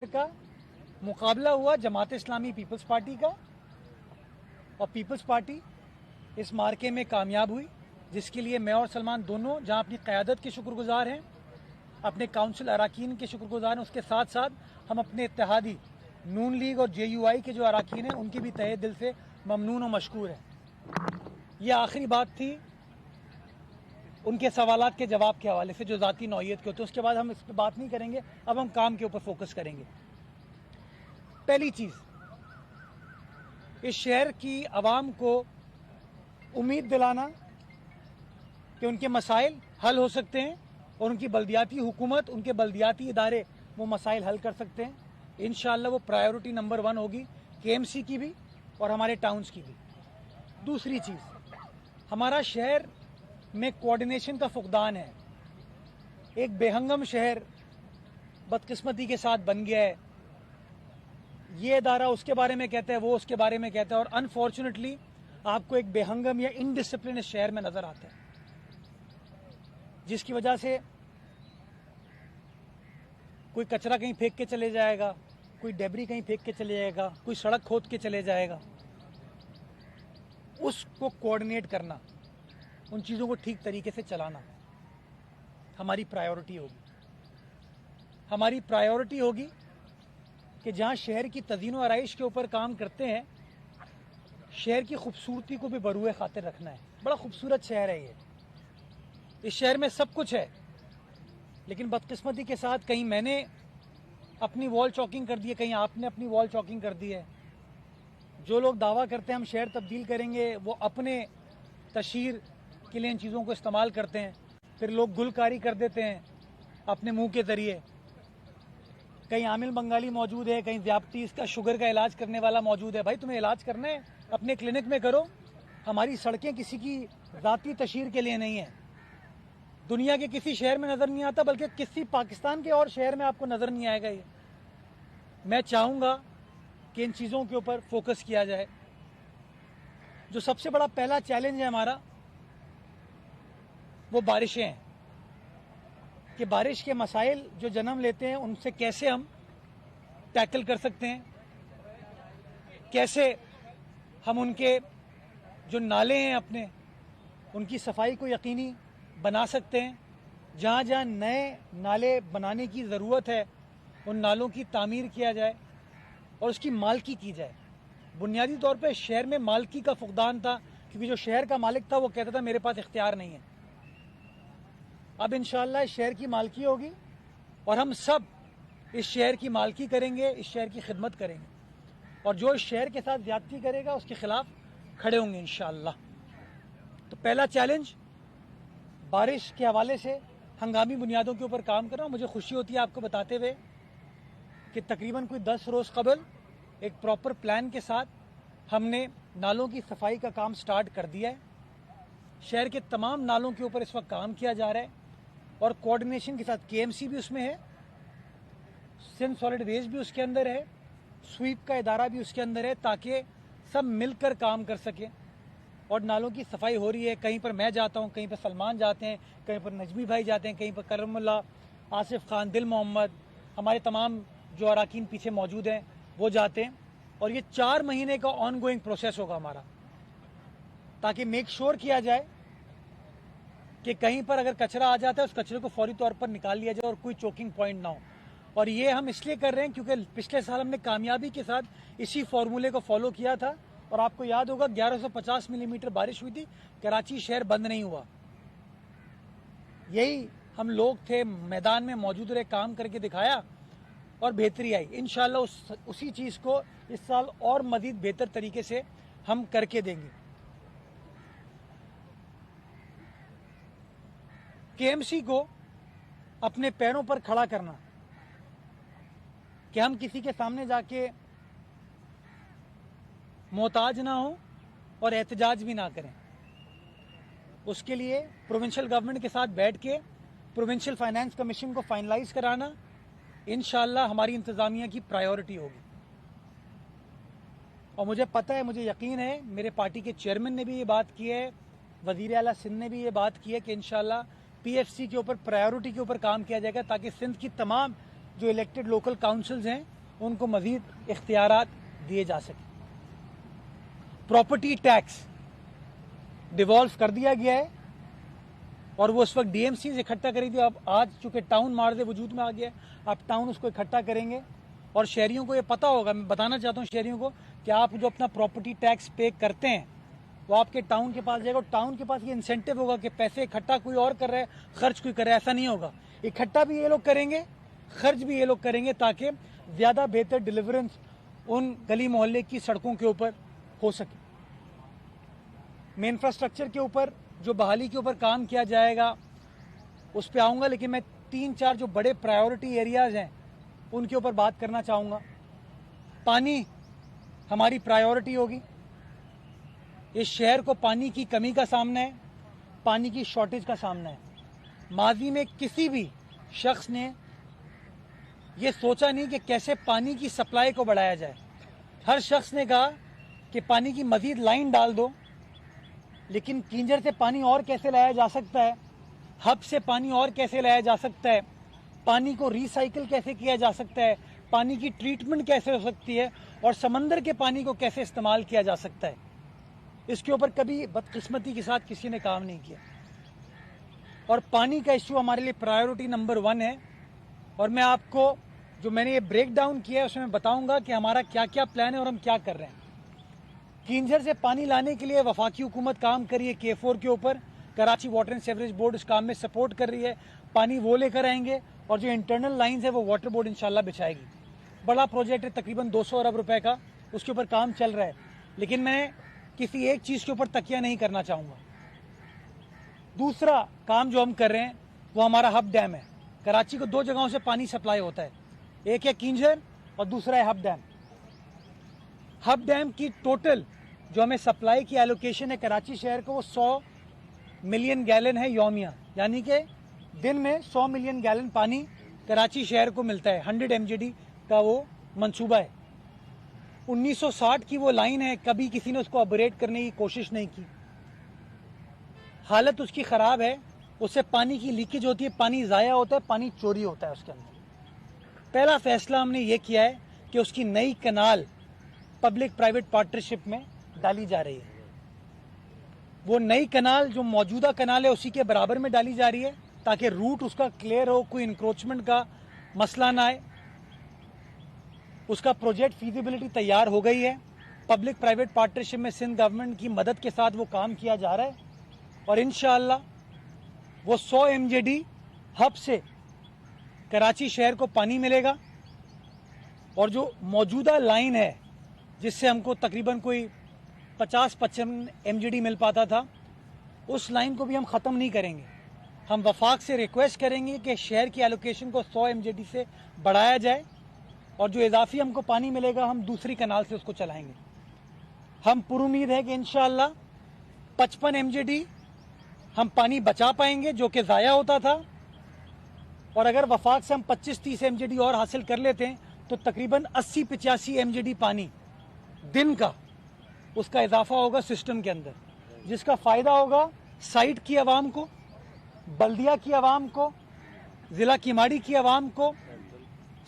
का मुकाबला हुआ जमात इस्लामी पीपल्स पार्टी का और पीपल्स पार्टी इस मार्के में कामयाब हुई, जिसके लिए मैं और सलमान दोनों जहां अपनी क़यादत के शुक्रगुजार हैं, अपने काउंसिल अराकीन के शुक्रगुजार हैं, उसके साथ साथ हम अपने इत्तेहादी नून लीग और JUI के जो अराकीन हैं उनकी भी तहे दिल से ममनून और मशकूर हैं। ये आखिरी बात थी उनके सवालात के जवाब के हवाले से जो ज़ाती नौइयत के होते हैं, उसके बाद हम इस पर बात नहीं करेंगे। अब हम काम के ऊपर फोकस करेंगे। पहली चीज़, इस शहर की आवाम को उम्मीद दिलाना कि उनके मसाइल हल हो सकते हैं और उनकी बल्दियाती हुकूमत, उनके बल्दियाती इदारे वो मसाइल हल कर सकते हैं। इंशाअल्लाह वो प्रायोरिटी नंबर 1 होगी KMC की भी और हमारे टाउन्स की भी। दूसरी चीज़, हमारा शहर में कोऑर्डिनेशन का फुकदान है। एक बेहंगम शहर बदकिस्मती के साथ बन गया है। ये इदारा उसके बारे में कहता है, वो उसके बारे में कहता है, और अनफॉर्चुनेटली आपको एक बेहंगम या इनडिसिप्लिन इस शहर में नजर आता है, जिसकी वजह से कोई कचरा कहीं फेंक के चले जाएगा, कोई डेबरी कहीं फेंक के चले जाएगा, कोई सड़क खोद के चले जाएगा। उसको कोऑर्डिनेट करना, उन चीज़ों को ठीक तरीके से चलाना हमारी प्रायोरिटी होगी। हमारी प्रायोरिटी होगी कि जहाँ शहर की तज़ीन व आराइश के ऊपर काम करते हैं, शहर की खूबसूरती को भी बरूए खातिर रखना है। बड़ा खूबसूरत शहर है ये। इस शहर में सब कुछ है, लेकिन बदकिस्मती के साथ कहीं मैंने अपनी वॉल चॉकिंग कर दी है, कहीं आपने अपनी वॉल चॉकिंग कर दी है। जो लोग दावा करते हैं हम शहर तब्दील करेंगे, वो अपने तशहीर के लिए इन चीज़ों को इस्तेमाल करते हैं। फिर लोग गुलकारी कर देते हैं अपने मुंह के ज़रिए। कहीं आमिल बंगाली मौजूद है, कहीं ज़्यादतीस का शुगर का इलाज करने वाला मौजूद है। भाई तुम्हें इलाज करना है अपने क्लिनिक में करो। हमारी सड़कें किसी की ज़ाती तशहीर के लिए नहीं है। दुनिया के किसी शहर में नज़र नहीं आता, बल्कि किसी पाकिस्तान के और शहर में आपको नज़र नहीं आएगा ये। मैं चाहूँगा कि इन चीज़ों के ऊपर फोकस किया जाए। जो सबसे बड़ा पहला चैलेंज है हमारा, वो बारिशें हैं कि बारिश के मसाइल जो जन्म लेते हैं उनसे कैसे हम टैकल कर सकते हैं, कैसे हम उनके जो नाले हैं अपने, उनकी सफाई को यकीनी बना सकते हैं। जहाँ जहाँ नए नाले बनाने की ज़रूरत है उन नालों की तामीर किया जाए और उसकी मालकी की जाए। बुनियादी तौर पे शहर में मालकी का फुकदान था, क्योंकि जो शहर का मालिक था वो कहता था मेरे पास इख्तियार नहीं है। अब इंशाअल्लाह इस शहर की मालकी होगी और हम सब इस शहर की मालकी करेंगे, इस शहर की खिदमत करेंगे, और जो इस शहर के साथ ज्यादती करेगा उसके खिलाफ खड़े होंगे इंशाअल्लाह। तो पहला चैलेंज बारिश के हवाले से हंगामी बुनियादों के ऊपर काम करना। मुझे खुशी होती है आपको बताते हुए कि तकरीबन कोई 10 रोज़ कबल एक प्रॉपर प्लान के साथ हमने नालों की सफाई का काम स्टार्ट कर दिया है। शहर के तमाम नालों के ऊपर इस वक्त काम किया जा रहा है और कोऑर्डिनेशन के साथ KMC भी उसमें है, सिंध सॉलिड वेस्ट भी उसके अंदर है, स्वीप का इदारा भी उसके अंदर है, ताकि सब मिलकर काम कर सकें और नालों की सफाई हो रही है। कहीं पर मैं जाता हूँ, कहीं पर सलमान जाते हैं, कहीं पर नजमी भाई जाते हैं, कहीं पर करमुल्ला, आसिफ खान, दिल मोहम्मद, हमारे तमाम जो अराकीन पीछे मौजूद हैं वो जाते हैं। और ये 4 महीने का ऑन गोइंग प्रोसेस होगा हमारा, ताकि मेक श्योर किया जाए कि कहीं पर अगर कचरा आ जाता है उस कचरे को फौरी तौर पर निकाल लिया जाए और कोई चोकिंग पॉइंट ना हो। और ये हम इसलिए कर रहे हैं क्योंकि पिछले साल हमने कामयाबी के साथ इसी फॉर्मूले को फॉलो किया था और आपको याद होगा 1150 मिलीमीटर बारिश हुई थी, कराची शहर बंद नहीं हुआ। यही हम लोग थे, मैदान में मौजूद रहे, काम करके दिखाया और बेहतरी आई। इंशाअल्लाह उसी चीज़ को इस साल और मजीद बेहतर तरीके से हम करके देंगे। KMC को अपने पैरों पर खड़ा करना, कि हम किसी के सामने जाके मोहताज ना हो और एहतजाज भी ना करें, उसके लिए प्रोविंशियल गवर्नमेंट के साथ बैठ के प्रोविंशियल फाइनेंस कमीशन को फाइनलाइज कराना इंशाअल्लाह हमारी इंतजामिया की प्रायोरिटी होगी। और मुझे पता है, मुझे यकीन है, मेरे पार्टी के चेयरमैन ने भी ये बात की है, वजीर आला सिंध ने भी ये बात की है कि इंशाअल्लाह PFC के ऊपर प्रायोरिटी के ऊपर काम किया जाएगा, ताकि सिंध की तमाम जो इलेक्टेड लोकल काउंसिल्स हैं उनको मजीद इख्तियारात दिए जा सके। प्रॉपर्टी टैक्स डिवॉल्व कर दिया गया है और वो उस वक्त डीएमसी इकट्ठा करी थी। अब आज चूंकि टाउन मार्ज वजूद में आ गया, आप टाउन उसको इकट्ठा करेंगे और शहरियों को ये पता होगा। मैं बताना चाहता हूँ शहरियों को कि आप जो अपना प्रॉपर्टी टैक्स पे करते हैं वो आपके टाउन के पास जाएगा और टाउन के पास ये इंसेंटिव होगा कि पैसे इकट्ठा कोई और कर रहा है, खर्च कोई कर रहा है। ऐसा नहीं होगा, इकट्ठा भी ये लोग करेंगे, खर्च भी ये लोग करेंगे, ताकि ज़्यादा बेहतर डिलीवरेंस उन गली मोहल्ले की सड़कों के ऊपर हो सके। मैं इंफ्रास्ट्रक्चर के ऊपर जो बहाली के ऊपर काम किया जाएगा उस पर आऊँगा, लेकिन मैं 3-4 जो बड़े प्रायोरिटी एरियाज़ हैं उनके ऊपर बात करना चाहूँगा। पानी हमारी प्रायोरिटी होगी। इस शहर को पानी की कमी का सामना है, पानी की शॉर्टेज का सामना है। माजी में किसी भी शख्स ने ये सोचा नहीं कि कैसे पानी की सप्लाई को बढ़ाया जाए। हर शख्स ने कहा कि पानी की मजीद लाइन डाल दो, लेकिन किंजर से पानी और कैसे लाया जा सकता है, हब से पानी और कैसे लाया जा सकता है, पानी को रिसाइकिल कैसे किया जा सकता है, पानी की ट्रीटमेंट कैसे हो सकती है और समंदर के पानी को कैसे इस्तेमाल किया जा सकता है, इसके ऊपर कभी बदकिस्मती के साथ किसी ने काम नहीं किया। और पानी का इश्यू हमारे लिए प्रायोरिटी नंबर 1 है। और मैं आपको जो मैंने ये ब्रेक डाउन किया है उसमें मैं बताऊंगा कि हमारा क्या क्या प्लान है और हम क्या कर रहे हैं। किंजर से पानी लाने के लिए वफाकी हुकूमत काम कर रही है K4 के ऊपर। Karachi water and sewerage board इस काम में सपोर्ट कर रही है। पानी वो लेकर आएंगे और जो इंटरनल लाइंस है वो वाटर बोर्ड इंशाल्लाह बिछाएगी। बड़ा प्रोजेक्ट है, तकरीबन 200 अरब रुपए का, उसके ऊपर काम चल रहा है। लेकिन मैं किसी एक चीज़ के ऊपर तकिया नहीं करना चाहूँगा। दूसरा काम जो हम कर रहे हैं वो हमारा हब डैम है। कराची को 2 जगहों से पानी सप्लाई होता है, एक है किंजर और दूसरा है हब डैम। हब डैम की टोटल जो हमें सप्लाई की एलोकेशन है कराची शहर को वो 100 मिलियन गैलन है यौमिया, यानी कि दिन में 100 मिलियन गैलन पानी कराची शहर को मिलता है। 100 MGD का वो मंसूबा है। 1960 की वो लाइन है, कभी किसी ने उसको अपग्रेड करने की कोशिश नहीं की। हालत उसकी ख़राब है, उससे पानी की लीकेज होती है, पानी ज़ाया होता है, पानी चोरी होता है उसके अंदर। पहला फैसला हमने ये किया है कि उसकी नई कनाल पब्लिक प्राइवेट पार्टनरशिप में डाली जा रही है। वो नई कनाल जो मौजूदा कनाल है उसी के बराबर में डाली जा रही है ताकि रूट उसका क्लियर हो, कोई इंक्रोचमेंट का मसला ना आए। उसका प्रोजेक्ट फीजिबिलिटी तैयार हो गई है। पब्लिक प्राइवेट पार्टनरशिप में सिंध गवर्नमेंट की मदद के साथ वो काम किया जा रहा है और इंशाअल्लाह वो 100 MGD हब से कराची शहर को पानी मिलेगा। और जो मौजूदा लाइन है जिससे हमको तकरीबन कोई 50-55 MGD मिल पाता था, उस लाइन को भी हम ख़त्म नहीं करेंगे। हम वफाक से रिक्वेस्ट करेंगे कि शहर की एलोकेशन को 100 MGD से बढ़ाया जाए और जो इजाफी हमको पानी मिलेगा हम दूसरी कनाल से उसको चलाएंगे। हम पुरुमीद है कि इंशाअल्लाह 55 MGD हम पानी बचा पाएंगे जो कि ज़ाया होता था। और अगर वफाक से हम 25-30 MGD और हासिल कर लेते हैं तो तकरीबन 80-85 MGD पानी दिन का उसका इजाफा होगा सिस्टम के अंदर, जिसका फ़ायदा होगा साइट की आवाम को, बल्दिया की आवाम को, ज़िला किमाड़ी की आवाम को,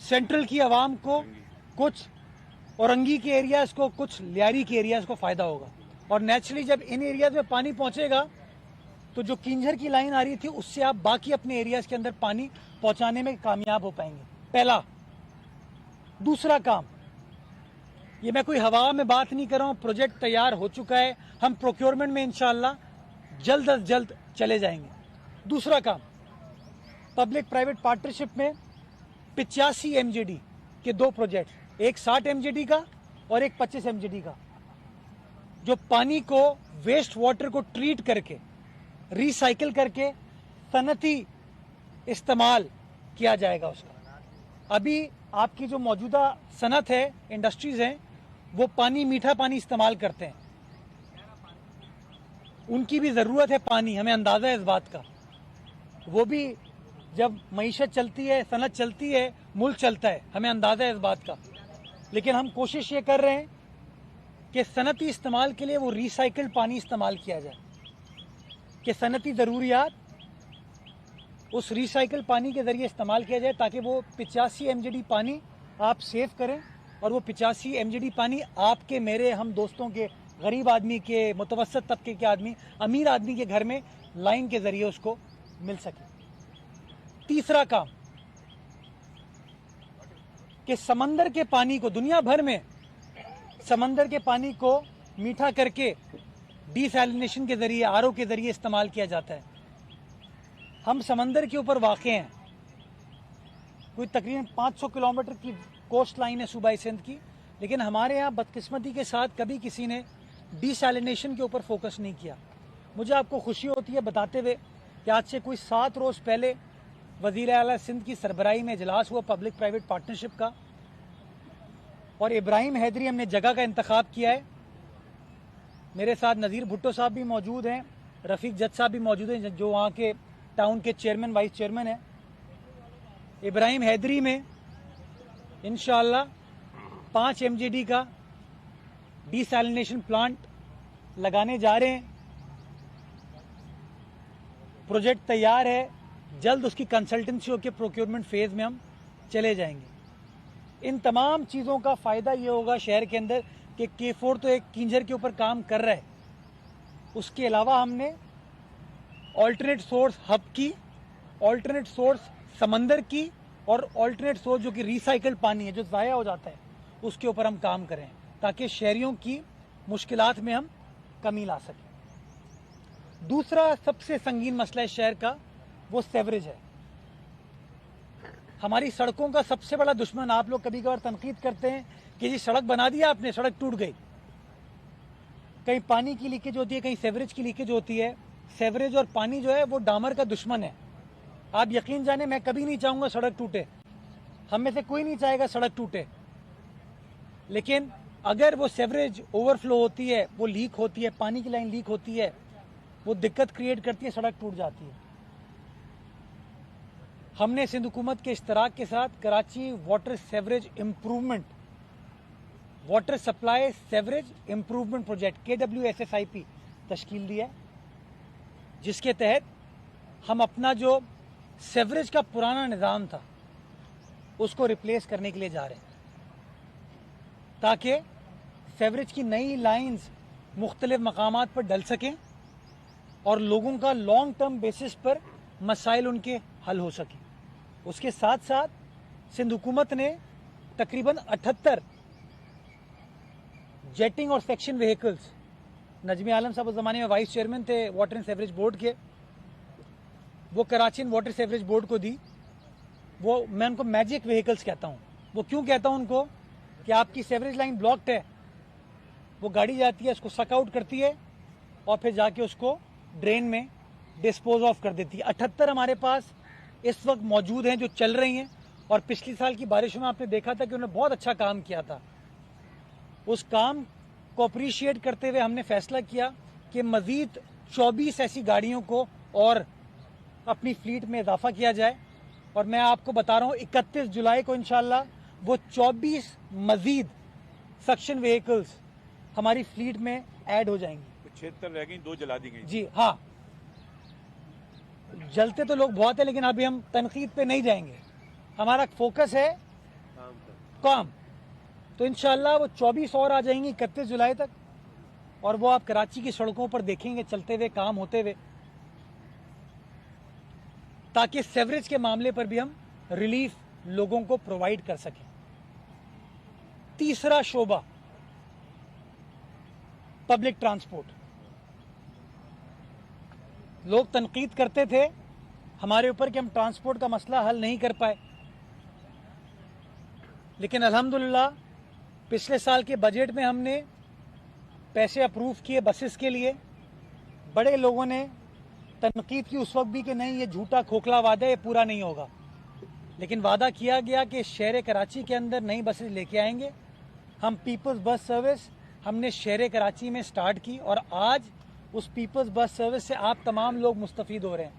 सेंट्रल की आवाम को, कुछ औरंगी के एरियाज़ को, कुछ लियारी के एरियाज़ को फ़ायदा होगा। और नेचुरली जब इन एरियाज़ में पानी पहुँचेगा तो जो किंजर की लाइन आ रही थी उससे आप बाकी अपने एरियाज़ के अंदर पानी पहुँचाने में कामयाब हो पाएंगे। पहला। दूसरा काम, ये मैं कोई हवा में बात नहीं कर रहा हूँ, प्रोजेक्ट तैयार हो चुका है, हम प्रोक्योरमेंट में इंशाअल्लाह जल्द अज जल्द चले जाएंगे। दूसरा काम, पब्लिक प्राइवेट पार्टनरशिप में 85 MGD के 2 प्रोजेक्ट, एक 60 MGD का और एक 25 MGD का, जो पानी को वेस्ट वाटर को ट्रीट करके रिसाइकिल करके सनती इस्तेमाल किया जाएगा उसका। अभी आपकी जो मौजूदा सनत है, इंडस्ट्रीज हैं, वो पानी मीठा पानी इस्तेमाल करते हैं, उनकी भी ज़रूरत है पानी, हमें अंदाज़ा है इस बात का। वो भी जब मईशत चलती है, सनत चलती है, मुल्क चलता है, हमें अंदाज़ा है इस बात का। लेकिन हम कोशिश ये कर रहे हैं कि सनती इस्तेमाल के लिए वो रिसाइकिल्ड पानी इस्तेमाल किया जाए, कि सनती ज़रूरियात उस रिसाइकल पानी के ज़रिए इस्तेमाल किया जाए, ताकि वो 85 MGD पानी आप सेव करें और वो 85 MGD पानी आपके, मेरे, हम दोस्तों के, गरीब आदमी के, मुतवसत तबके के आदमी, अमीर आदमी के घर में लाइन के ज़रिए उसको मिल सके। तीसरा काम कि समंदर के पानी को, दुनिया भर में समंदर के पानी को मीठा करके डिसैलिनेशन के ज़रिए, आरओ के ज़रिए इस्तेमाल किया जाता है। हम समंदर के ऊपर वाक़ हैं, कोई तकरीबन 500 किलोमीटर की कोस्ट लाइन है सूबाई सिंध की, लेकिन हमारे यहाँ बदकिस्मती के साथ कभी किसी ने डिसैलिनेशन के ऊपर फोकस नहीं किया। मुझे आपको खुशी होती है बताते हुए कि आज से कोई 7 रोज़ पहले वज़ीर आला सिंध की सरबराही में इजलास हुआ पब्लिक प्राइवेट पार्टनरशिप का, और इब्राहिम हैदरी हमने जगह का इंतखाब किया है। मेरे साथ नज़ीर भुट्टो साहब भी मौजूद हैं, रफ़ीक जज साहब भी मौजूद हैं, जो वहाँ के टाउन के चेयरमैन, वाइस चेयरमैन हैं। इब्राहिम हैदरी में इंशाअल्लाह 5 MGD का डिसैलिनेशन प्लांट लगाने जा रहे हैं। प्रोजेक्ट तैयार है, जल्द उसकी कंसल्टेंसी होकर प्रोक्योरमेंट फेज में हम चले जाएंगे। इन तमाम चीज़ों का फ़ायदा ये होगा शहर के अंदर कि K4 तो एक किंजर के ऊपर काम कर रहा है, उसके अलावा हमने ऑल्टरनेट सोर्स हब की, ऑल्टरनेट सोर्स समंदर की, और ऑल्टरनेट सोर्स जो कि रिसाइकल पानी है जो ज़ाया हो जाता है, उसके ऊपर हम काम करें, ताकि शहरियों की मुश्किलात में हम कमी ला सकें। दूसरा सबसे संगीन मसला इस शहर का वो सेवरेज है। हमारी सड़कों का सबसे बड़ा दुश्मन, आप लोग कभी कभार तनकीद करते हैं कि जी सड़क बना दिया आपने, सड़क टूट गई। कहीं पानी की लीकेज होती है, कहीं सेवरेज की लीकेज होती है। सेवरेज और पानी जो है वो डामर का दुश्मन है। आप यकीन जाने, मैं कभी नहीं चाहूँगा सड़क टूटे, हम में से कोई नहीं चाहेगा सड़क टूटे, लेकिन अगर वो सेवरेज ओवरफ्लो होती है, वो लीक होती है, पानी की लाइन लीक होती है, वो दिक्कत क्रिएट करती है, सड़क टूट जाती है। हमने सिंध हुकूमत के इश्तराक के साथ Karachi water sewerage improvement, water supply sewerage improvement project KWSSIP तश्कील दी है, जिसके तहत हम अपना जो सेवरेज का पुराना निज़ाम था उसको रिप्लेस करने के लिए जा रहे हैं, ताकि सेवरेज की नई लाइंस मुख्तलिफ मकामात पर डल सकें और लोगों का लॉन्ग टर्म बेसिस पर मसाइल उनके हल हो सकें। उसके साथ साथ सिंध हुकूमत ने तकरीबन 78 जेटिंग और सेक्शन व्हीकल्स, नजमी आलम साहब उस ज़माने में वाइस चेयरमैन थे वाटर एंड सेवरेज बोर्ड के, वो कराची वाटर सेवरेज बोर्ड को दी। वो, मैं उनको मैजिक व्हीकल्स कहता हूँ। वो क्यों कहता हूँ उनको? कि आपकी सेवरेज लाइन ब्लॉक्ड है, वो गाड़ी जाती है, उसको सक आउट करती है और फिर जाके उसको ड्रेन में डिस्पोज ऑफ कर देती है। 78 हमारे पास इस वक्त मौजूद हैं जो चल रही हैं, और पिछली साल की बारिशों में आपने देखा था कि उन्होंने बहुत अच्छा काम किया था। उस काम को अप्रिशिएट करते हुए हमने फैसला किया कि मजीद 24 ऐसी गाड़ियों को और अपनी फ्लीट में इजाफा किया जाए, और मैं आपको बता रहा हूँ 31 जुलाई को इंशाल्लाह वो 24 मजीद सक्शन व्हीकल्स हमारी फ्लीट में ऐड हो जाएंगी। 76 रह गई, 2 जला दी गई। जी हाँ, जलते तो लोग बहुत है, लेकिन अभी हम तनकीद पे नहीं जाएंगे, हमारा फोकस है काम। तो इंशाल्लाह वो 24 और आ जाएंगी 31 जुलाई तक, और वो आप कराची की सड़कों पर देखेंगे चलते हुए, काम होते हुए, ताकि सेवरेज के मामले पर भी हम रिलीफ लोगों को प्रोवाइड कर सकें। तीसरा शोबा पब्लिक ट्रांसपोर्ट। लोग तनकीद करते थे हमारे ऊपर कि हम ट्रांसपोर्ट का मसला हल नहीं कर पाए, लेकिन अल्हम्दुलिल्लाह पिछले साल के बजट में हमने पैसे अप्रूव किए बसेस के लिए। बड़े लोगों ने तनकीद की उस वक्त भी कि नहीं, ये झूठा खोखला वादा, ये पूरा नहीं होगा, लेकिन वादा किया गया कि शहर कराची के अंदर नई बसेस लेके आएंगे। हम पीपल्स बस सर्विस हमने शहर कराची में स्टार्ट की, और आज उस पीपल्स बस सर्विस से आप तमाम लोग मुस्तफ़ीद हो रहे हैं।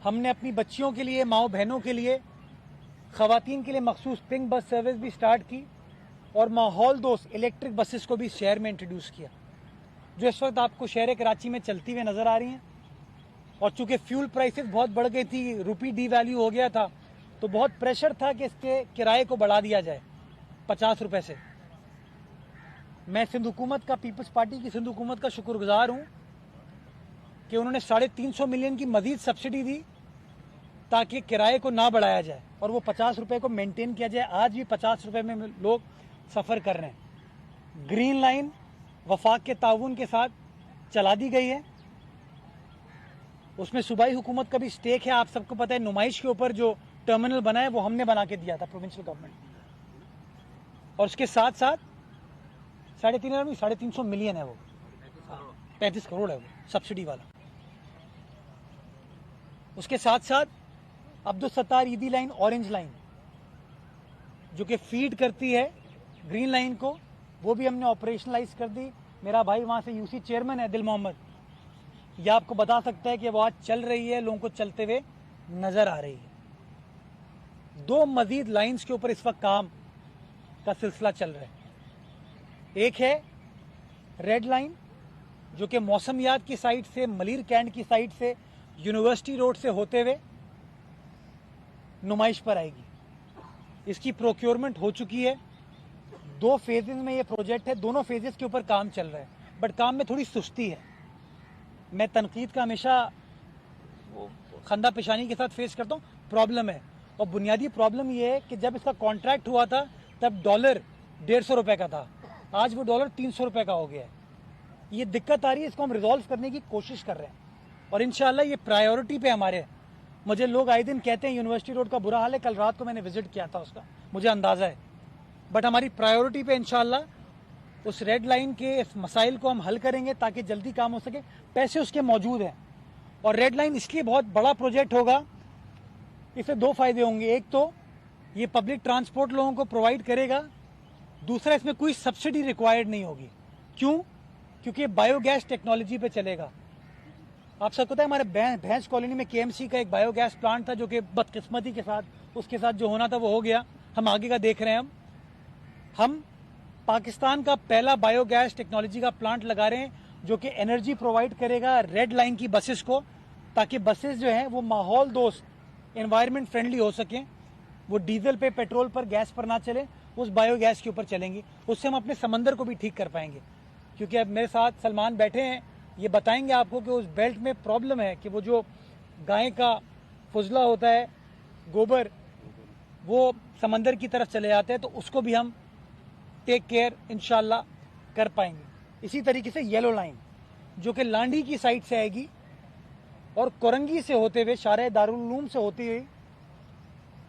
हमने अपनी बच्चियों के लिए, माओ बहनों के लिए, ख़वातीन के लिए मखसूस पिंक बस सर्विस भी स्टार्ट की, और माहौल दोस्त इलेक्ट्रिक बसेस को भी शहर में इंट्रोड्यूस किया, जो इस वक्त आपको शहर कराची में चलती हुई नज़र आ रही हैं। और चूंकि फ्यूल प्राइसेस बहुत बढ़ गई थी, रुपी डी वैल्यू हो गया था, तो बहुत प्रेशर था कि इसके किराए को बढ़ा दिया जाए 50 रुपए से। मैं सिंध हुकूमत का, पीपल्स पार्टी की सिंध हुकूमत का शुक्रगुजार हूं कि उन्होंने 350 मिलियन की मजीद सब्सिडी दी ताकि किराए को ना बढ़ाया जाए और वो 50 रुपए को मेंटेन किया जाए। आज भी 50 रुपए में लोग सफ़र कर रहे हैं। ग्रीन लाइन वफाक के ताउन के साथ चला दी गई है, उसमें सूबाई हुकूमत का भी स्टेक है। आप सबको पता है, नुमाइश के ऊपर जो टर्मिनल बना है वो हमने बना के दिया था, प्रोविंशियल गवर्नमेंट। और उसके साथ साथ 350 मिलियन है वो, 35 करोड़ है वो सब्सिडी वाला। उसके साथ साथ अब्दुल सत्तार ईदी लाइन, ऑरेंज लाइन जो कि फीड करती है ग्रीन लाइन को, वो भी हमने ऑपरेशनलाइज कर दी। मेरा भाई वहां से यूसी चेयरमैन है दिल मोहम्मद, यह आपको बता सकता है कि वो आज चल रही है, लोगों को चलते हुए नजर आ रही है। 2 मजीद लाइंस के ऊपर इस वक्त काम का सिलसिला चल रहा है। एक है रेड लाइन जो कि मौसमियात की साइड से, मलीर कैंट की साइड से, यूनिवर्सिटी रोड से होते हुए नुमाइश पर आएगी। इसकी प्रोक्योरमेंट हो चुकी है। 2 फेजेस में ये प्रोजेक्ट है, दोनों फेजेस के ऊपर काम चल रहा है, बट काम में थोड़ी सुस्ती है। मैं तनकीद का हमेशा खंदा पेशानी के साथ फेस करता हूँ। प्रॉब्लम है, और बुनियादी प्रॉब्लम ये है कि जब इसका कॉन्ट्रैक्ट हुआ था तब डॉलर 150 रुपए का था, आज वो डॉलर 300 रुपए का हो गया है। ये दिक्कत आ रही है, इसको हम रिजॉल्व करने की कोशिश कर रहे हैं और इंशाल्लाह ये प्रायोरिटी पे हमारे। मुझे लोग आए दिन कहते हैं यूनिवर्सिटी रोड का बुरा हाल है, कल रात को मैंने विजिट किया था, उसका मुझे अंदाजा है, बट हमारी प्रायोरिटी पे इंशाल्लाह उस रेड लाइन के इस मसाइल को हम हल करेंगे ताकि जल्दी काम हो सके। पैसे उसके मौजूद हैं और रेड लाइन इसलिए बहुत बड़ा प्रोजेक्ट होगा, इससे 2 फायदे होंगे। एक तो ये पब्लिक ट्रांसपोर्ट लोगों को प्रोवाइड करेगा, दूसरा इसमें कोई सब्सिडी रिक्वायर्ड नहीं होगी। क्यों? क्योंकि बायोगैस टेक्नोलॉजी पे चलेगा। आप सबको पता है हमारे भैंस कॉलोनी में केएमसी का एक बायोगैस प्लांट था जो कि बदकिस्मती के साथ उसके साथ जो होना था वो हो गया। हम आगे का देख रहे हैं। हम पाकिस्तान का पहला बायोगैस टेक्नोलॉजी का प्लांट लगा रहे हैं जो कि एनर्जी प्रोवाइड करेगा रेड लाइन की बसेस को, ताकि बसेस जो हैं वो माहौल दोस्त, एनवायरनमेंट फ्रेंडली हो सकें। वो डीजल पे, पेट्रोल पर, गैस पर ना चले, उस बायोगैस के ऊपर चलेंगी। उससे हम अपने समंदर को भी ठीक कर पाएंगे। क्योंकि अब मेरे साथ सलमान बैठे हैं, ये बताएंगे आपको कि उस बेल्ट में प्रॉब्लम है कि वो जो गाय का फुजला होता है, गोबर, वो समंदर की तरफ चले जाते हैं, तो उसको भी हम टेक केयर इंशाल्लाह कर पाएंगे। इसी तरीके से येलो लाइन जो कि लांडी की साइड से आएगी और कोरंगी से होते हुए, शारे दारुल उलूम से होती हुई,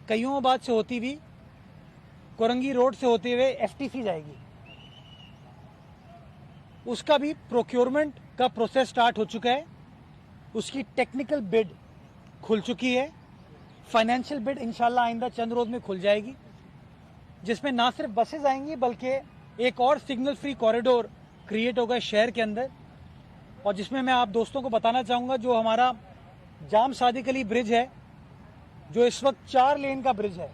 कयूमाबाद से होती हुई, कोरंगी रोड से होते हुए एफटीसी जाएगी। उसका भी प्रोक्योरमेंट का प्रोसेस स्टार्ट हो चुका है। उसकी टेक्निकल बिड खुल चुकी है। फाइनेंशियल बिड इंशाल्लाह आइंदा चंद रोज में खुल जाएगी, जिसमें ना सिर्फ बसेस आएंगी बल्कि एक और सिग्नल फ्री कॉरिडोर क्रिएट होगा शहर के अंदर। और जिसमें मैं आप दोस्तों को बताना चाहूंगा, जो हमारा जाम सादिक अली ब्रिज है, जो इस वक्त 4 लेन का ब्रिज है,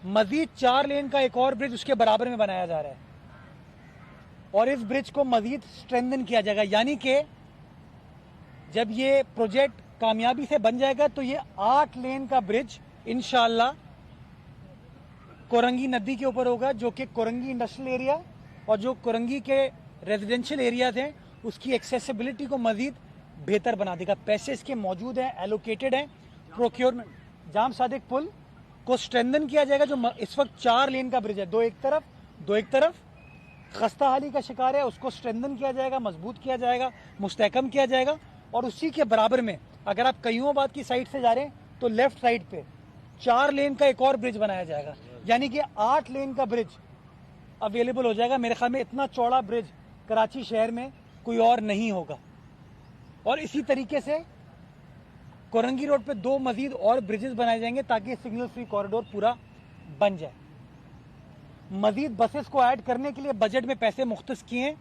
मजीद 4 लेन का एक और ब्रिज उसके बराबर में बनाया जा रहा है और इस ब्रिज को मजीद स्ट्रेंथन किया जाएगा। यानी कि जब ये प्रोजेक्ट कामयाबी से बन जाएगा तो ये 8 लेन का ब्रिज इंशाल्लाह कोरंगी नदी के ऊपर होगा, जो कि कोरंगी इंडस्ट्रियल एरिया और जो कोरंगी के रेजिडेंशियल एरियाज हैं उसकी एक्सेसिबिलिटी को मजीद बेहतर बना देगा। पैसे इसके मौजूद हैं, एलोकेटेड हैं। प्रोक्योरमेंट, जाम सादिक पुल को स्ट्रेंथन किया जाएगा, जो इस वक्त 4 लेन का ब्रिज है, दो एक तरफ खस्ता हाली का शिकार है, उसको स्ट्रेंथन किया जाएगा, मजबूत किया जाएगा, मुस्तहकम किया जाएगा। और उसी के बराबर में अगर आप कयूमाबाद की साइड से जा रहे हैं तो लेफ्ट साइड पे 4 लेन का एक और ब्रिज बनाया जाएगा, यानी कि 8 लेन का ब्रिज अवेलेबल हो जाएगा। मेरे ख्याल में इतना चौड़ा ब्रिज कराची शहर में कोई और नहीं होगा। और इसी तरीके से कोरंगी रोड पे 2 मजीद और ब्रिजेस बनाए जाएंगे ताकि सिग्नल फ्री कॉरिडोर पूरा बन जाए। मजीद बसेस को ऐड करने के लिए बजट में पैसे मुख्तस किए हैं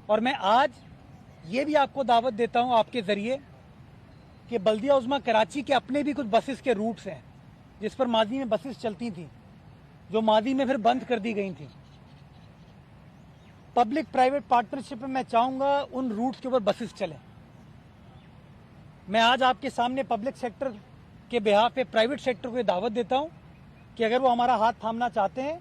और मैं आज ये भी आपको दावत देता हूं आपके जरिए कि बल्दिया उज़्मा कराची के अपने भी कुछ बसेस के रूट्स हैं जिस पर माजी में बसेस चलती थी, जो माजी में फिर बंद कर दी गई थी। पब्लिक प्राइवेट पार्टनरशिप में मैं चाहूंगा उन रूट्स के ऊपर बसेस चलें मैं आज आपके सामने पब्लिक सेक्टर के बिहाफ पे प्राइवेट सेक्टर को ये दावत देता हूं कि अगर वो हमारा हाथ थामना चाहते हैं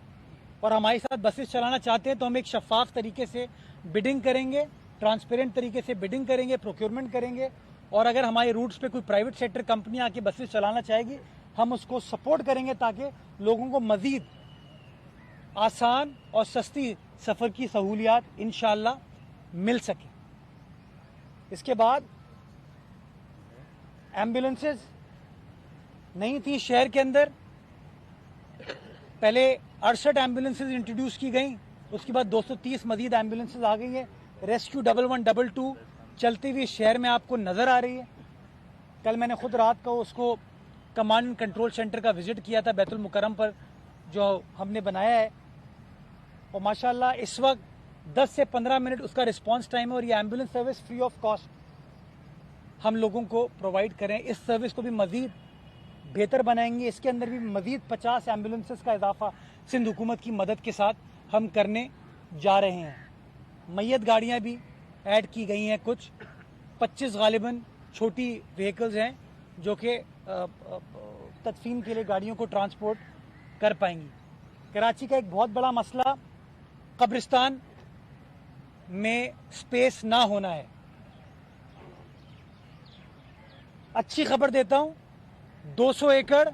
और हमारे साथ बसेस चलाना चाहते हैं तो हम एक शफाफ तरीके से बिडिंग करेंगे, ट्रांसपेरेंट तरीके से बिडिंग करेंगे, प्रोक्योरमेंट करेंगे। और अगर हमारे रूट्स पे कोई प्राइवेट सेक्टर कंपनी आके बसेस चलाना चाहेगी, हम उसको सपोर्ट करेंगे ताकि लोगों को मजीद आसान और सस्ती सफ़र की सहूलियात इंशाअल्लाह मिल सके। इसके बाद एम्बुलेंसेज नहीं थी शहर के अंदर, पहले 68 एम्बुलेंसेज इंट्रोड्यूस की गई, उसके बाद 230 मजीद एम्बुलेंसेज आ गई है। रेस्क्यू 1122 चलती हुई शहर में आपको नज़र आ रही है। कल मैंने खुद रात को उसको कमांड एंड कंट्रोल सेंटर का विजिट किया था बैतुल मुकर्रम पर जो हमने बनाया है, और माशाल्लाह इस वक्त 10 से 15 मिनट उसका रिस्पांस टाइम है और ये ambulance service free of cost हम लोगों को प्रोवाइड करें। इस सर्विस को भी मजीद बेहतर बनाएंगे। इसके अंदर भी मजीद 50 एम्बुलेंसेस का इजाफा सिंध हुकूमत की मदद के साथ हम करने जा रहे हैं। मैयत गाड़ियां भी ऐड की गई हैं, कुछ 25 गालिबन छोटी व्हीकल्स हैं जो कि तदफीन के लिए गाड़ियों को ट्रांसपोर्ट कर पाएंगी। कराची का एक बहुत बड़ा मसला कब्रिस्तान में स्पेस ना होना है। अच्छी खबर देता हूं, 200 एकड़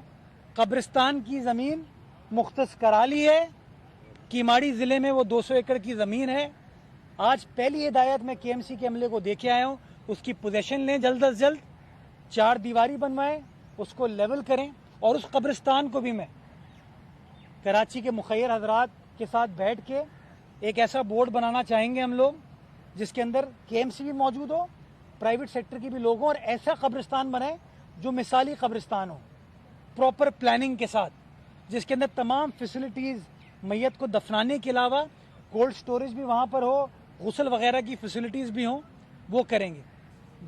कब्रिस्तान की ज़मीन मुख्तस करा ली है। कीमाड़ी ज़िले में वो 200 एकड़ की ज़मीन है। आज पहली हिदायत मैं KMC के अमले को देके आया हूं, उसकी पोजेशन लें जल्द अज जल्द, 4 दीवारी बनवाएं, उसको लेवल करें। और उस कब्रिस्तान को भी मैं कराची के मुखैर हजरात के साथ बैठ के एक ऐसा बोर्ड बनाना चाहेंगे हम लोग जिसके अंदर KMC भी मौजूद हो, प्राइवेट सेक्टर के भी लोग हों, और ऐसा कब्रिस्तान बनाए जो मिसाली कब्रिस्तान हो, प्रॉपर प्लानिंग के साथ, जिसके अंदर तमाम फैसिलिटीज़ मैयत को दफनाने के अलावा कोल्ड स्टोरेज भी वहाँ पर हो, गुस्ल वगैरह की फैसिलिटीज़ भी हों, वो करेंगे।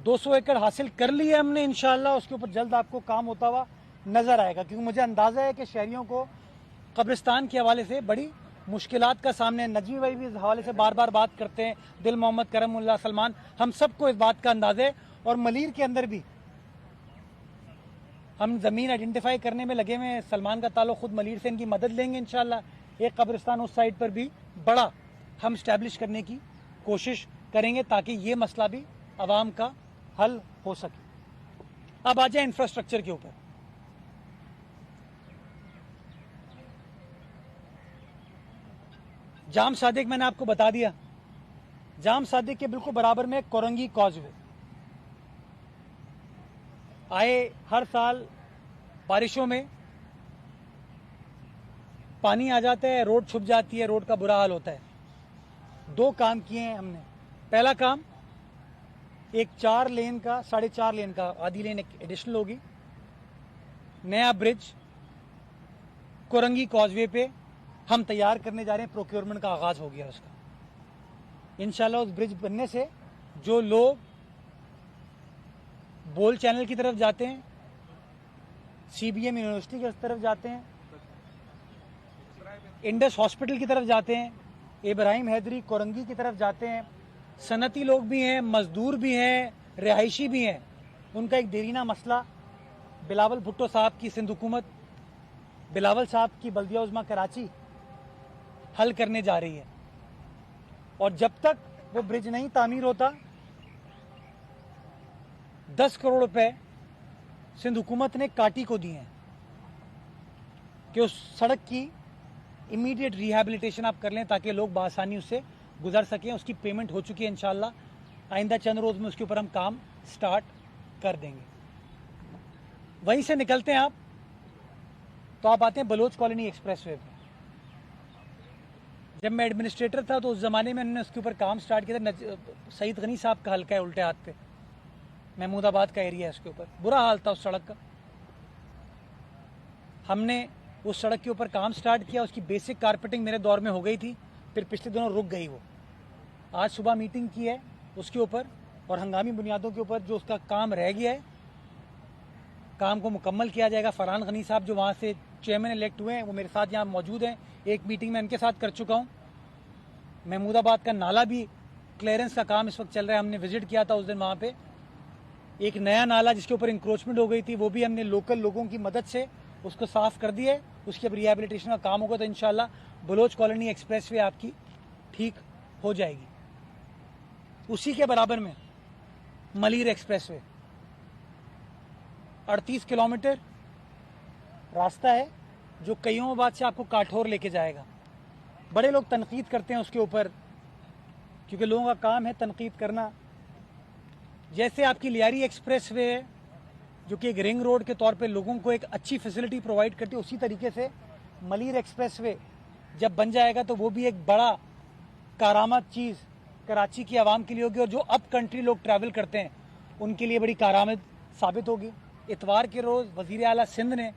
200 एकड़ हासिल कर लिए हमने इंशाअल्लाह, उसके ऊपर जल्द आपको काम होता हुआ नज़र आएगा, क्योंकि मुझे अंदाज़ा है कि शहरियों को कब्रिस्तान के हवाले से बड़ी मुश्किलात का सामने, नजमी भाई भी इस हवाले से बार बार बात करते हैं, दिल मोहम्मद करमुल्लाह सलमान, हम सबको इस बात का अंदाज़ा है। और मलीर के अंदर भी हम ज़मीन आइडेंटिफाई करने में लगे हुए हैं। सलमान का ताल्लुक खुद मलीर से, इनकी मदद लेंगे इंशाअल्लाह। एक कब्रिस्तान उस साइड पर भी बड़ा हम स्टैब्लिश करने की कोशिश करेंगे ताकि ये मसला भी आवाम का हल हो सके। अब आ जाए इंफ्रास्ट्रक्चर के ऊपर। जाम सादिक मैंने आपको बता दिया, जाम सादिक के बिल्कुल बराबर में कोरंगी कॉजवे। आए हर साल बारिशों में पानी आ जाता है, रोड छुप जाती है, रोड का बुरा हाल होता है। 2 काम किए हैं हमने। पहला काम, एक 4 लेन का, 4.5 लेन का, आधी लेन एडिशनल होगी, नया ब्रिज कोरंगी कॉजवे पे हम तैयार करने जा रहे हैं। प्रोक्योरमेंट का आगाज हो गया उसका। इंशाल्लाह उस ब्रिज बनने से जो लोग बोल चैनल की तरफ जाते हैं, CBM यूनिवर्सिटी की तरफ जाते हैं, इंडस हॉस्पिटल की तरफ जाते हैं, इब्राहिम हैदरी कोरंगी की तरफ जाते हैं, सनती लोग भी हैं, मजदूर भी हैं, रिहायशी भी हैं, उनका एक देरीना मसला बिलावल भुट्टो साहब की सिंध हुकूमत, बिलावल साहब की बल्दिया उज़्मा कराची हल करने जा रही है। और जब तक वो ब्रिज नहीं तामीर होता, 10 करोड़ रुपए सिंध हुकूमत ने काटी को दिए हैं कि उस सड़क की इमीडिएट रिहैबिलिटेशन आप कर लें ताकि लोग बआसानी उससे गुजर सकें। उसकी पेमेंट हो चुकी है इंशाल्लाह। आइंदा चंद रोज़ में उसके ऊपर हम काम स्टार्ट कर देंगे। वहीं से निकलते हैं आप तो आप आते हैं बलोच कॉलोनी एक्सप्रेसवे पे। जब मैं एडमिनिस्ट्रेटर था तो उस ज़माने में हमने उसके ऊपर काम स्टार्ट किया था। सईद गनी साहब का हल्का है उल्टे हाथ पे, महमूदाबाद का एरिया है, उसके ऊपर बुरा हाल था उस सड़क का। हमने उस सड़क के ऊपर काम स्टार्ट किया। उसकी बेसिक कारपेटिंग मेरे दौर में हो गई थी, फिर पिछले दिनों रुक गई वो। आज सुबह मीटिंग की है उसके ऊपर और हंगामी बुनियादों के ऊपर जो उसका काम रह गया है, काम को मुकम्मल किया जाएगा। फरहान गनी साहब जो वहाँ से चेयरमैन इलेक्ट हुए हैं वो मेरे साथ यहाँ मौजूद हैं। एक मीटिंग में उनके साथ कर चुका हूँ। महमूदाबाद का नाला भी क्लियरेंस का काम इस वक्त चल रहा है। हमने विजिट किया था उस दिन वहाँ पे। एक नया नाला जिसके ऊपर इंक्रोचमेंट हो गई थी वो भी हमने लोकल लोगों की मदद से उसको साफ कर दिया है। उसकी अब रिहेबिलिटेशन का काम होगा तो इंशाल्लाह बलोच कॉलोनी एक्सप्रेसवे आपकी ठीक हो जाएगी। उसी के बराबर में मलीर एक्सप्रेसवे 38 किलोमीटर रास्ता है जो कईयों से आपको काठौर लेके जाएगा। बड़े लोग तनकीद करते हैं उसके ऊपर क्योंकि लोगों का काम है तनकीद करना। जैसे आपकी लियारी एक्सप्रेसवे है जो कि एक रिंग रोड के तौर पे लोगों को एक अच्छी फैसिलिटी प्रोवाइड करती है, उसी तरीके से मलीर एक्सप्रेसवे जब बन जाएगा तो वो भी एक बड़ा कारामद चीज़ कराची की आवाम के लिए होगी और जो अप कंट्री लोग ट्रैवल करते हैं उनके लिए बड़ी कारामद साबित होगी। इतवार के रोज़ वज़ीर आला सिंध ने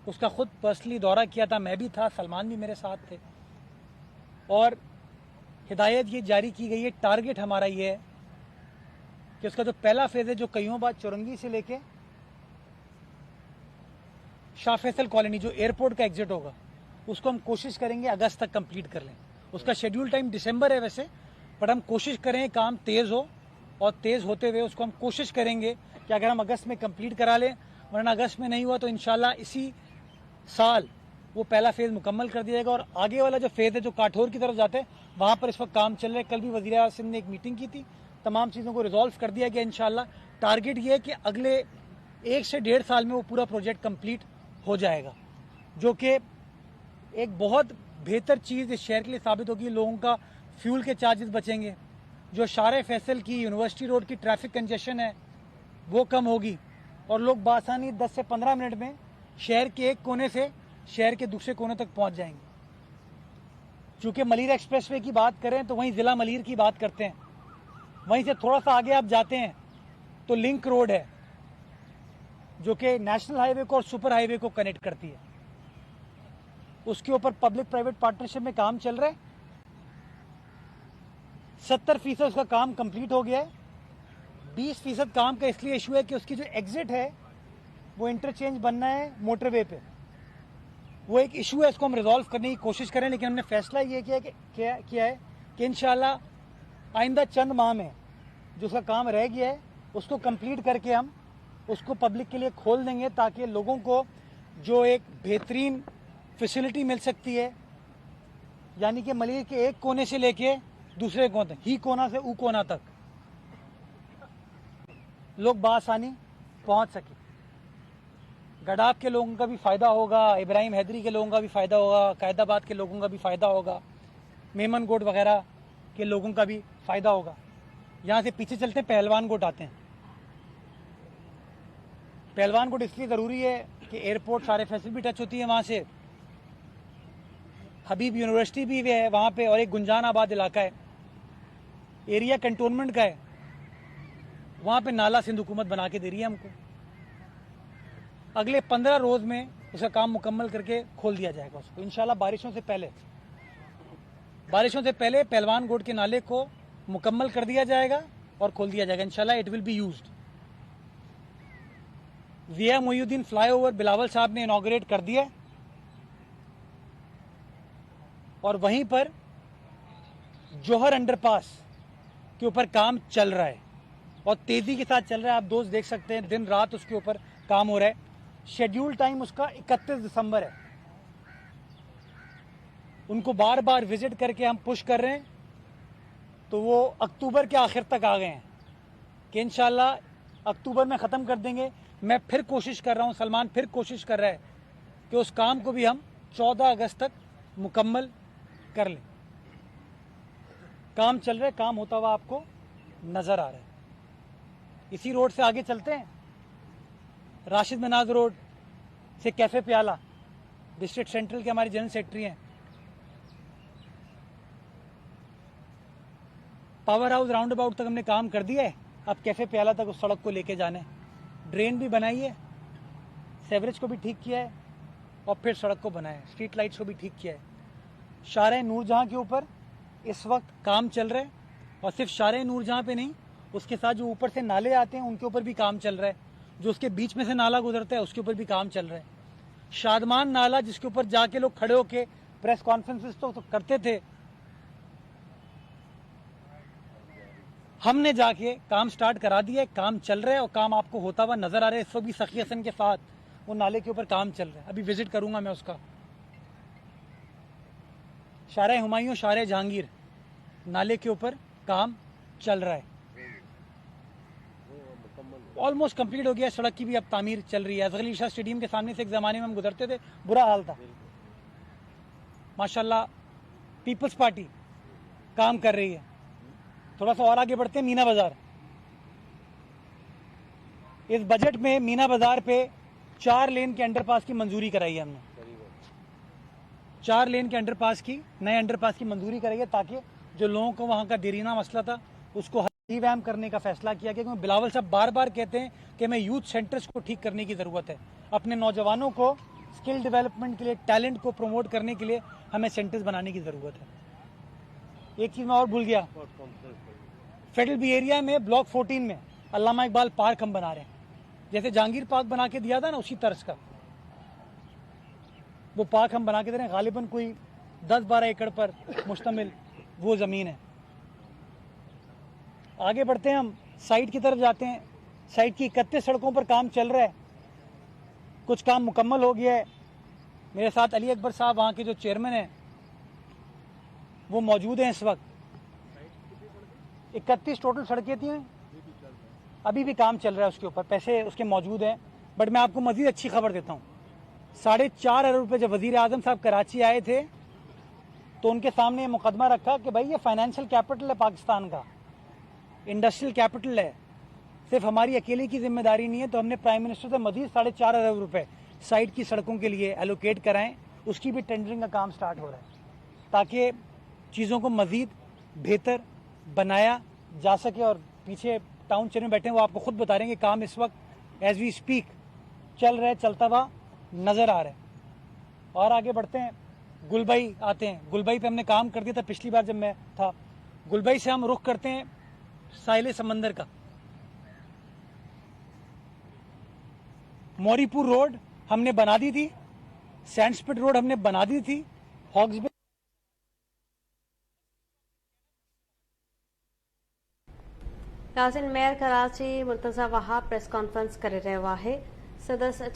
उसका खुद पर्सनली दौरा किया था, मैं भी था, सलमान भी मेरे साथ थे और हिदायत ये जारी की गई है। टारगेट हमारा ये है कि उसका जो पहला फेज़ है जो कईयोंबाद चौरंगी से लेके शाह फैसल कॉलोनी जो एयरपोर्ट का एग्जिट होगा उसको हम कोशिश करेंगे अगस्त तक कंप्लीट कर लें। उसका शेड्यूल टाइम दिसंबर है वैसे, पर हम कोशिश करें काम तेज़ हो और तेज़ होते हुए उसको हम कोशिश करेंगे कि अगर हम अगस्त में कंप्लीट करा लें, वरना अगस्त में नहीं हुआ तो इंशाल्लाह इसी साल वो पहला फेज़ मुकम्मल कर दिया जाएगा। और आगे वाला जो फेज़ है जो काठौर की तरफ जाते हैं वहाँ पर इस वक्त काम चल रहा है। कल भी वज़ीर आला सिंध ने एक मीटिंग की थी, तमाम चीज़ों को रिजॉल्व कर दिया गया इंशाल्लाह। टारगेट ये है कि अगले 1 से 1.5 साल में वो पूरा प्रोजेक्ट कंप्लीट हो जाएगा, जो कि एक बहुत बेहतर चीज़ इस शहर के लिए साबित होगी। लोगों का फ्यूल के चार्जेस बचेंगे, जो शारे फैसल की यूनिवर्सिटी रोड की ट्रैफिक कंजेशन है वो कम होगी और लोग बासानी 10 से 15 मिनट में शहर के एक कोने से शहर के दूसरे कोने तक पहुंच जाएंगे। चूँकि मलीर एक्सप्रेसवे की बात करें तो वहीं ज़िला मलीर की बात करते हैं, वहीं से थोड़ा सा आगे आप जाते हैं तो लिंक रोड है जो कि नेशनल हाईवे को और सुपर हाईवे को कनेक्ट करती है। उसके ऊपर पब्लिक प्राइवेट पार्टनरशिप में काम चल रहा है। 70% उसका काम कंप्लीट हो गया है। 20% काम का इसलिए इशू है कि उसकी जो एग्जिट है वो इंटरचेंज बनना है मोटरवे पे, वो एक इशू है, इसको हम रिजॉल्व करने की कोशिश करें। लेकिन हमने फैसला ये किया है कि इंशाल्लाह आइंदा चंद माह में जो उसका काम रह गया है उसको कंप्लीट करके हम उसको पब्लिक के लिए खोल देंगे, ताकि लोगों को जो एक बेहतरीन फैसिलिटी मिल सकती है, यानी कि मलीर के एक कोने से लेके दूसरे कोने तक, ही कोना से ऊ कोना तक लोग बासानी पहुंच सके। गडाब के लोगों का भी फ़ायदा होगा, इब्राहिम हैदरी के लोगों का भी फ़ायदा होगा, कायदाबाद के लोगों का भी फ़ायदा होगा, मेमन गोट वगैरह के लोगों का भी फ़ायदा होगा। यहाँ से पीछे चलते हैं, पहलवान गोट आते हैं। पहलवान गोट इसलिए ज़रूरी है कि एयरपोर्ट सारे फैसिलिटी भी टच होती है वहाँ से, हबीब यूनिवर्सिटी भी है वहाँ पे और एक गुंजान आबाद इलाका है, एरिया कंटोनमेंट का है। वहाँ पे नाला सिंध हुकूमत बना के दे रही है हमको। अगले 15 रोज़ में उसका काम मुकम्मल करके खोल दिया जाएगा उसको इंशाल्लाह। बारिशों से पहले पहलवान गोट के नाले को मुकम्मल कर दिया जाएगा और खोल दिया जाएगा इंशाल्लाह। It will be used. Zia Moinuddin flyover Bilawal साहब ने इनॉग्रेट कर दिया है और वहीं पर जौहर अंडरपास के ऊपर काम चल रहा है और तेज़ी के साथ चल रहा है। आप दोस्त देख सकते हैं दिन रात उसके ऊपर काम हो रहा है। शेड्यूल टाइम उसका 31 दिसंबर है। उनको बार बार विजिट करके हम पुश कर रहे हैं तो वो अक्टूबर के आखिर तक आ गए हैं कि इंशाल्लाह अक्टूबर में ख़त्म कर देंगे। मैं फिर कोशिश कर रहा हूँ, सलमान फिर कोशिश कर रहा है कि उस काम को भी हम 14 अगस्त तक मुकम्मल कर लें। काम चल रहा है, काम होता हुआ आपको नज़र आ रहा है। इसी रोड से आगे चलते हैं, राशिद मनाज रोड से कैफ़े प्याला, डिस्ट्रिक्ट सेंट्रल के हमारे जनरल सेक्रेटरी हैं। पावर हाउस राउंड अबाउट तक हमने काम कर दिया है, अब कैफ़े प्याला तक उस सड़क को लेके जाना है। ड्रेन भी बनाई है, सेवरेज को भी ठीक किया है और फिर सड़क को बनाया है, स्ट्रीट लाइट्स को भी ठीक किया है। शारे नूरजहाँ के ऊपर इस वक्त काम चल रहा है और सिर्फ शारे नूरजहाँ पे नहीं, उसके साथ जो ऊपर से नाले आते हैं उनके ऊपर भी काम चल रहा है। जो उसके बीच में से नाला गुजरता है उसके ऊपर भी काम चल रहा है। शादमान नाला जिसके ऊपर जाके लोग खड़े होके प्रेस कॉन्फ्रेंसेस तो करते थे, हमने जाके काम स्टार्ट करा दिया है, काम चल रहा है और काम आपको होता हुआ नजर आ रहा है। इस वक्त भी सखी हसन के साथ वो नाले के ऊपर काम चल रहा है, अभी विजिट करूंगा मैं उसका। शारे हुमायूं, शारे जहांगीर नाले के ऊपर काम चल रहा है, ऑलमोस्ट कंप्लीट हो गया। सड़क की भी अब तामीर चल रही है। असगर अली शाह स्टेडियम के सामने से एक ज़माने में हम गुजरते थे, बुरा हाल था। माशाल्लाह पीपल्स पार्टी काम कर रही है। थोड़ा सा और आगे बढ़ते हैं, मीना बाजार। इस बजट में मीना बाजार पे 4 लेन के अंडरपास की मंजूरी कराई है हमने। 4 लेन के अंडरपास की, नए अंडरपास की मंजूरी कराई है, ताकि जो लोगों को वहाँ का देरीना मसला था उसको रिवैम्प करने का फैसला किया गया। क्योंकि बिलावल साहब बार बार कहते हैं कि हमें यूथ सेंटर्स को ठीक करने की ज़रूरत है। अपने नौजवानों को स्किल डेवलपमेंट के लिए, टैलेंट को प्रमोट करने के लिए हमें सेंटर्स बनाने की ज़रूरत है। एक चीज़ मैं और भूल गया, फेडरल बी एरिया में ब्लॉक 14 में अल्लामा इकबाल पार्क हम बना रहे हैं। जैसे जहांगीर पार्क बना के दिया था ना, उसी तर्ज का वो पार्क हम बना के दे रहे हैं। गालिबन कोई 10-12 एकड़ पर मुश्तमिल वो ज़मीन है। आगे बढ़ते हैं, हम साइट की तरफ जाते हैं। साइट की 31 सड़कों पर काम चल रहा है, कुछ काम मुकम्मल हो गया है। मेरे साथ अली अकबर साहब वहाँ के जो चेयरमैन हैं वो मौजूद हैं इस वक्त। 31 टोटल सड़कें थी, अभी भी काम चल रहा है उसके ऊपर, पैसे उसके मौजूद हैं। बट मैं आपको मजीद अच्छी खबर देता हूँ। 4.5 अरब रुपये जब वज़ीर आज़म साहब कराची आए थे तो उनके सामने ये मुकदमा रखा कि भाई ये फाइनेंशियल कैपिटल है पाकिस्तान का, इंडस्ट्रियल कैपिटल है, सिर्फ हमारी अकेले की जिम्मेदारी नहीं है। तो हमने प्राइम मिनिस्टर से मजीद 4.5 अरब रुपए साइट की सड़कों के लिए एलोकेट कराएं। उसकी भी टेंडरिंग का काम स्टार्ट हो रहा है ताकि चीज़ों को मजीद बेहतर बनाया जा सके। और पीछे टाउन चेयर में बैठे हैं, वो आपको खुद बता रहे हैं कि काम इस वक्त एज वी स्पीक चल रहा है, चलता हुआ नज़र आ रहा है। और आगे बढ़ते हैं, गुलबई आते हैं। गुलबई पे हमने काम कर दिया था पिछली बार जब मैं था। गुलबई से हम रुख करते हैं साहिल समंदर का। मौरीपुर रोड हमने बना दी थी, सैंडस्पिट रोड हमने बना दी थी, हॉक्स बे। नाज़रीन, mayor Karachi Murtaza Wahab press conference करे रहियो आहे। सदस्य